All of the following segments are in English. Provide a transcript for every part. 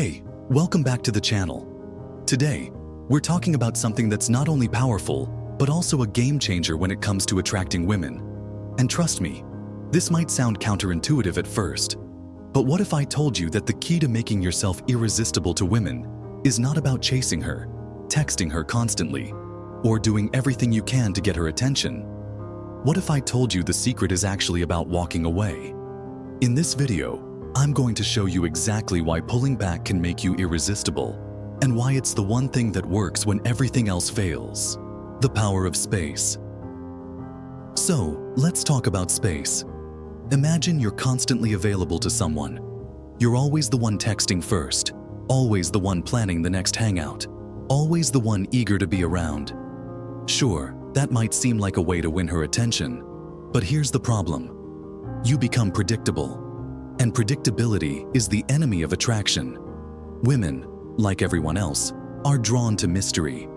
Hey, welcome back to the channel. Today, we're talking about something that's not only powerful, but also a game changer when it comes to attracting women. And trust me, this might sound counterintuitive at first, but what if I told you that the key to making yourself irresistible to women is not about chasing her, texting her constantly, or doing everything you can to get her attention? What if I told you the secret is actually about walking away? In this video, I'm going to show you exactly why pulling back can make you irresistible, and why it's the one thing that works when everything else fails. The power of space. So, let's talk about space. Imagine you're constantly available to someone. You're always the one texting first, always the one planning the next hangout, always the one eager to be around. Sure, that might seem like a way to win her attention, but here's the problem. You become predictable. And predictability is the enemy of attraction. Women, like everyone else, are drawn to mystery.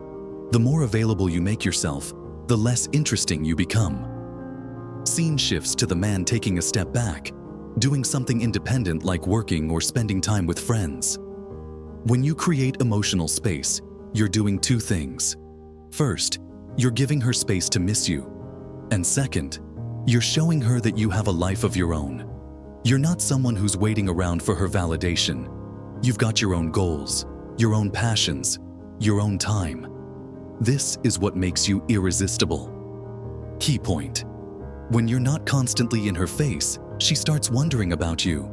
The more available you make yourself, the less interesting you become. Scene shifts to the man taking a step back, doing something independent like working or spending time with friends. When you create emotional space, you're doing two things. First, you're giving her space to miss you. And second, you're showing her that you have a life of your own. You're not someone who's waiting around for her validation. You've got your own goals, your own passions, your own time. This is what makes you irresistible. Key point. When you're not constantly in her face, she starts wondering about you.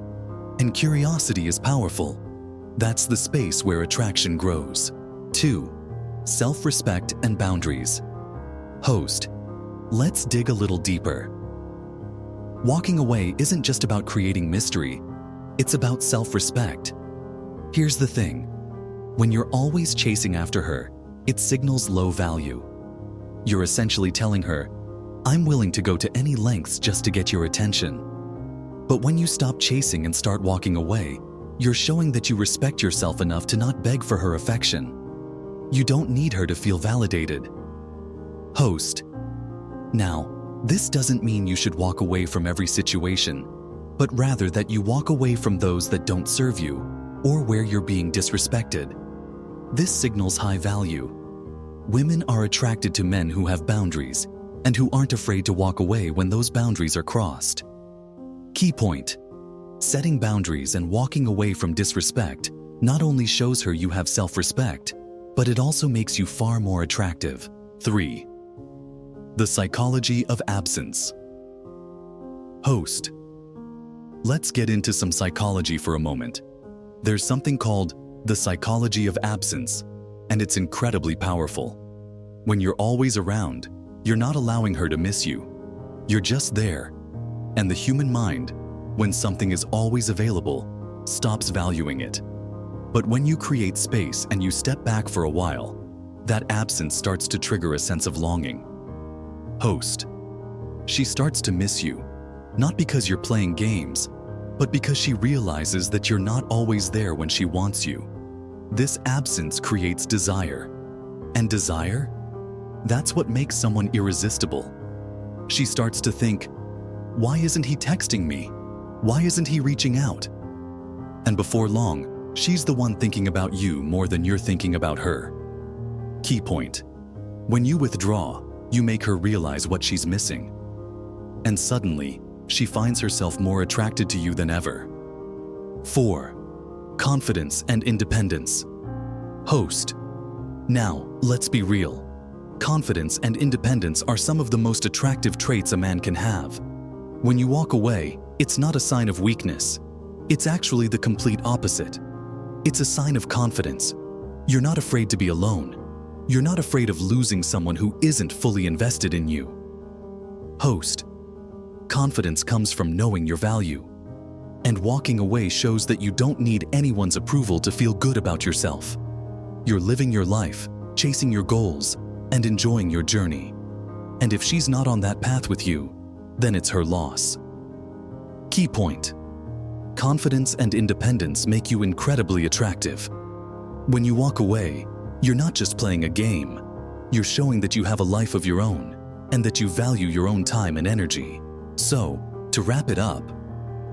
And curiosity is powerful. That's the space where attraction grows. 2. Self-respect and boundaries. Host. Let's dig a little deeper. Walking away isn't just about creating mystery, it's about self-respect. Here's the thing. When you're always chasing after her, it signals low value. You're essentially telling her, I'm willing to go to any lengths just to get your attention. But when you stop chasing and start walking away, you're showing that you respect yourself enough to not beg for her affection. You don't need her to feel validated. Host. Now, this doesn't mean you should walk away from every situation, but rather that you walk away from those that don't serve you or where you're being disrespected. This signals high value. Women are attracted to men who have boundaries and who aren't afraid to walk away when those boundaries are crossed. Key point. Setting boundaries and walking away from disrespect not only shows her you have self-respect, but it also makes you far more attractive. 3. The psychology of absence. Host. Let's get into some psychology for a moment. There's something called the psychology of absence, and it's incredibly powerful. When you're always around, you're not allowing her to miss you. You're just there. And the human mind, when something is always available, stops valuing it. But when you create space and you step back for a while, that absence starts to trigger a sense of longing. Host. She starts to miss you, not because you're playing games, but because she realizes that you're not always there when she wants you. This absence creates desire. And desire? That's what makes someone irresistible. She starts to think, why isn't he texting me? Why isn't he reaching out? And before long, she's the one thinking about you more than you're thinking about her. Key point. When you withdraw, you make her realize what she's missing. And suddenly, she finds herself more attracted to you than ever. 4. Confidence and independence. Host. Now, let's be real. Confidence and independence are some of the most attractive traits a man can have. When you walk away, it's not a sign of weakness. It's actually the complete opposite. It's a sign of confidence. You're not afraid to be alone. You're not afraid of losing someone who isn't fully invested in you. Host. Confidence comes from knowing your value. And walking away shows that you don't need anyone's approval to feel good about yourself. You're living your life, chasing your goals, and enjoying your journey. And if she's not on that path with you, then it's her loss. Key point. Confidence and independence make you incredibly attractive. When you walk away, you're not just playing a game. You're showing that you have a life of your own and that you value your own time and energy. So, to wrap it up,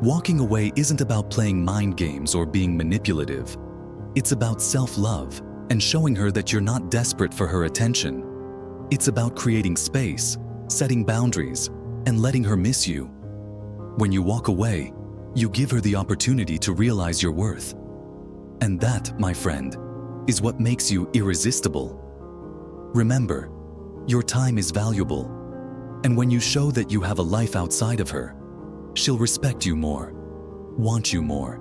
walking away isn't about playing mind games or being manipulative. It's about self-love and showing her that you're not desperate for her attention. It's about creating space, setting boundaries, and letting her miss you. When you walk away, you give her the opportunity to realize your worth. And that, my friend, is what makes you irresistible. Remember, your time is valuable, and when you show that you have a life outside of her, she'll respect you more, want you more,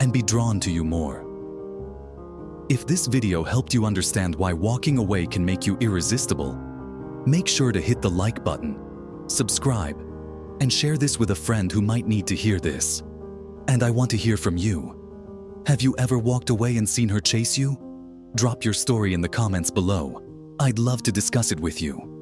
and be drawn to you more. If this video helped you understand why walking away can make you irresistible, make sure to hit the like button, subscribe, and share this with a friend who might need to hear this. And I want to hear from you. Have you ever walked away and seen her chase you? Drop your story in the comments below. I'd love to discuss it with you.